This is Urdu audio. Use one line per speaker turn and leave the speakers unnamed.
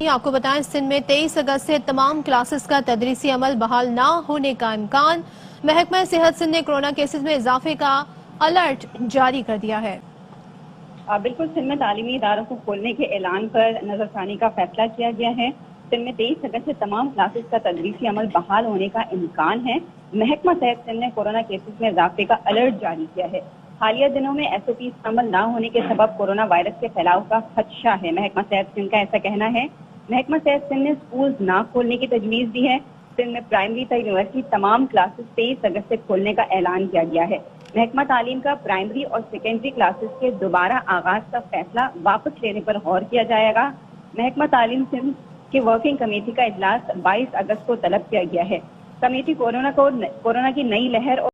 آپ کو بتائیں سندھ میں 23 اگست سے تمام کلاسز کا تدریسی عمل بحال نہ ہونے کا امکان۔ محکمہ صحت سندھ نے کورونا کیسز میں اضافے کا الرٹ جاری کر دیا ہے۔
بالکل سندھ میں تعلیمی اداروں کو کھولنے کے اعلان پر نظر ثانی کا فیصلہ کیا گیا ہے۔ سندھ میں 23 اگست سے تمام کلاسز کا تدریسی عمل بحال ہونے کا امکان ہے۔ محکمہ صحت سندھ نے کورونا کیسز میں اضافے کا الرٹ جاری کیا ہے۔ حالیہ دنوں میں ایس او پیز کا عمل نہ ہونے کے سبب کورونا وائرس کے پھیلاؤ کا خدشہ ہے۔ محکمہ صحت سندھ کا ایسا کہنا ہے۔ محکمہ صحت سندھ نے سکولز نہ کھولنے کی تجویز دی ہے۔ سندھ میں پرائمری تا یونیورسٹی تمام کلاسز 23 اگست سے کھولنے کا اعلان کیا گیا ہے۔ محکمہ تعلیم کا پرائمری اور سیکنڈری کلاسز کے دوبارہ آغاز کا فیصلہ واپس لینے پر غور کیا جائے گا۔ محکمہ تعلیم سندھ کی ورکنگ کمیٹی کا اجلاس 22 اگست کو طلب کیا گیا ہے۔ کمیٹی کورونا کی نئی لہر اور